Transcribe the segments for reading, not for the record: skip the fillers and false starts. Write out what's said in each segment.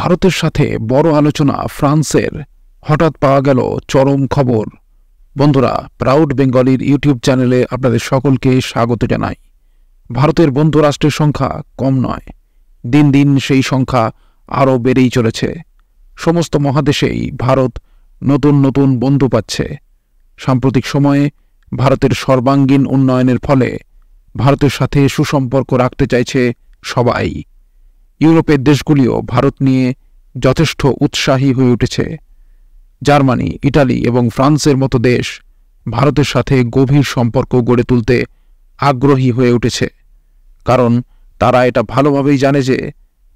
ভারতের সাথে বড় আলোচনা ফ্রান্সের, হঠাৎ পাওয়া গেল চরম খবর। বন্ধুরা, প্রাউড বেঙ্গলির ইউটিউব চ্যানেলে আপনাদের সকলকে স্বাগত জানাই। ভারতের বন্ধু রাষ্ট্রের সংখ্যা কম নয়, দিন দিন সেই সংখ্যা আরও বেড়েই চলেছে। সমস্ত মহাদেশেই ভারত নতুন নতুন বন্ধু পাচ্ছে। সাম্প্রতিক সময়ে ভারতের সর্বাঙ্গীন উন্নয়নের ফলে ভারতের সাথে সুসম্পর্ক রাখতে চাইছে সবাই। ইউরোপের দেশগুলিও ভারত নিয়ে যথেষ্ট উৎসাহী হয়ে উঠেছে। জার্মানি, ইটালি এবং ফ্রান্সের মতো দেশ ভারতের সাথে গভীর সম্পর্ক গড়ে তুলতে আগ্রহী হয়ে উঠেছে, কারণ তারা এটা ভালোভাবেই জানে যে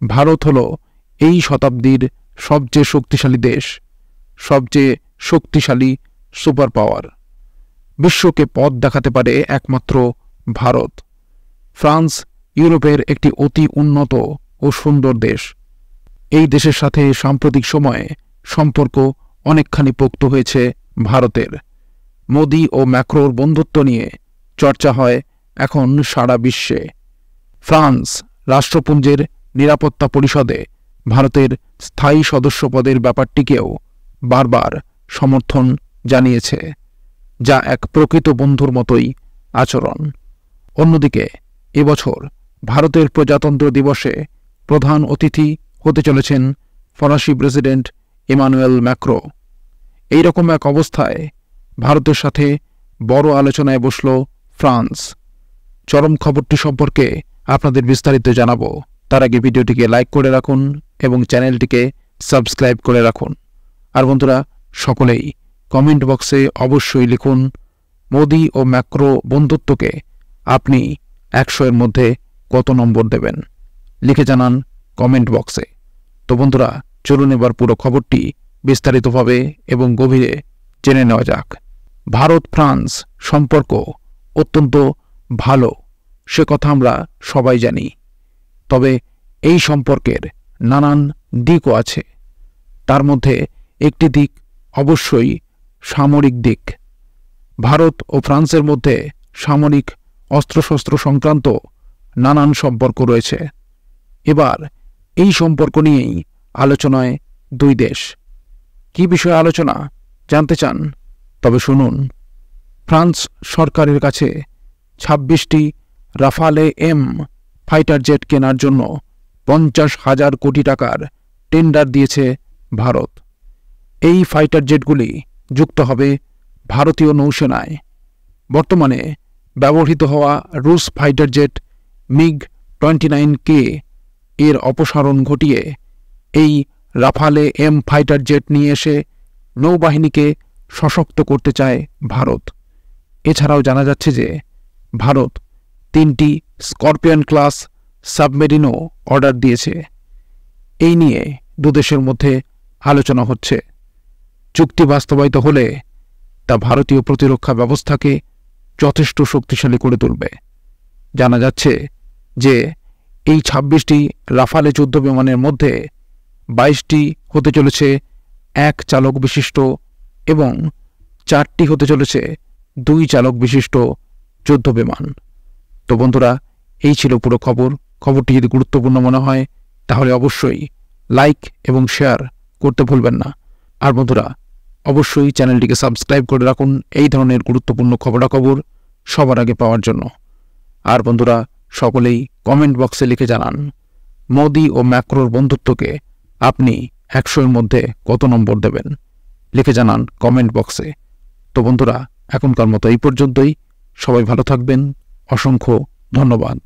ভারত হল এই শতাব্দীর সবচেয়ে শক্তিশালী দেশ, সবচেয়ে শক্তিশালী সুপার পাওয়ার। বিশ্বকে পথ দেখাতে পারে একমাত্র ভারত। ফ্রান্স ইউরোপের একটি অতি উন্নত ও সুন্দর দেশ। এই দেশের সাথে সাম্প্রতিক সময়ে সম্পর্ক অনেকখানি পোক্ত হয়েছে ভারতের। মোদি ও ম্যাক্রোর বন্ধুত্ব নিয়ে চর্চা হয় এখন সারা বিশ্বে। ফ্রান্স রাষ্ট্রপুঞ্জের নিরাপত্তা পরিষদে ভারতের স্থায়ী সদস্যপদের ব্যাপারটিকেও বারবার সমর্থন জানিয়েছে, যা এক প্রকৃত বন্ধুর মতোই আচরণ। অন্যদিকে এবছর ভারতের প্রজাতন্ত্র দিবসে প্রধান অতিথি হতে চলেছেন ফরাসি প্রেসিডেন্ট ইমানুয়েল ম্যাক্রো। এই রকম এক অবস্থায় ভারতের সাথে বড় আলোচনায় বসল ফ্রান্স। চরম খবরটি সম্পর্কে আপনাদের বিস্তারিত জানাবো। তার আগে ভিডিওটিকে লাইক করে রাখুন এবং চ্যানেলটিকে সাবস্ক্রাইব করে রাখুন। আর বন্ধুরা, সকলেই কমেন্ট বক্সে অবশ্যই লিখুন, মোদি ও ম্যাক্রো বন্ধুত্বকে আপনি 100-এর মধ্যে কত নম্বর দেবেন? লিখে জানান কমেন্ট বক্সে। তো বন্ধুরা, চলুন এবার পুরো খবরটি বিস্তারিতভাবে এবং গভীরে জেনে নেওয়া যাক। ভারত ফ্রান্স সম্পর্ক অত্যন্ত ভালো, সে কথা আমরা সবাই জানি। তবে এই সম্পর্কের নানান দিকও আছে। তার মধ্যে একটি দিক অবশ্যই সামরিক দিক। ভারত ও ফ্রান্সের মধ্যে সামরিক অস্ত্রশস্ত্র সংক্রান্ত নানান সম্পর্ক রয়েছে। এবার এই সম্পর্ক নিয়েই আলোচনায় দুই দেশ। কি বিষয়ে আলোচনা জানতে চান? তবে শুনুন। ফ্রান্স সরকারের কাছে 26টি রাফালে এম ফাইটার জেট কেনার জন্য 50,000 কোটি টাকার টেন্ডার দিয়েছে ভারত। এই ফাইটার জেটগুলি যুক্ত হবে ভারতীয় নৌসেনায়। বর্তমানে ব্যবহৃত হওয়া রুশ ফাইটার জেট MiG-29K এর অপসারণ ঘটিয়ে এই রাফালে এম ফাইটার জেট নিয়ে এসে নৌবাহিনীকে সশক্ত করতে চায় ভারত। এছাড়াও জানা যাচ্ছে যে ভারত 3টি স্করপিয়ন ক্লাস সাবমেরিনও অর্ডার দিয়েছে। এই নিয়ে দুদেশের মধ্যে আলোচনা হচ্ছে। চুক্তি বাস্তবায়িত হলে তা ভারতীয় প্রতিরক্ষা ব্যবস্থাকে যথেষ্ট শক্তিশালী করে তুলবে। জানা যাচ্ছে যে এই 26টি রাফালে যুদ্ধ বিমানের মধ্যে 22টি হতে চলেছে এক চালক বিশিষ্ট এবং 4টি হতে চলেছে 2 চালক বিশিষ্ট যুদ্ধ বিমান। তো বন্ধুরা, এই ছিল পুরো খবর। খবরটি যদি গুরুত্বপূর্ণ মনে হয় তাহলে অবশ্যই লাইক এবং শেয়ার করতে ভুলবেন না। আর বন্ধুরা, অবশ্যই চ্যানেলটিকে সাবস্ক্রাইব করে রাখুন এই ধরনের গুরুত্বপূর্ণ খবরাখবর সবার আগে পাওয়ার জন্য। আর বন্ধুরা, সকলেই কমেন্ট বক্সে লিখে জানান, মোদি ও ম্যাক্রোর বন্ধুত্বকে আপনি 100-এর মধ্যে কত নম্বর দেবেন? লিখে জানান কমেন্ট বক্সে। তো বন্ধুরা, এখনকার মতো এই পর্যন্তই। সবাই ভালো থাকবেন। অসংখ্য ধন্যবাদ।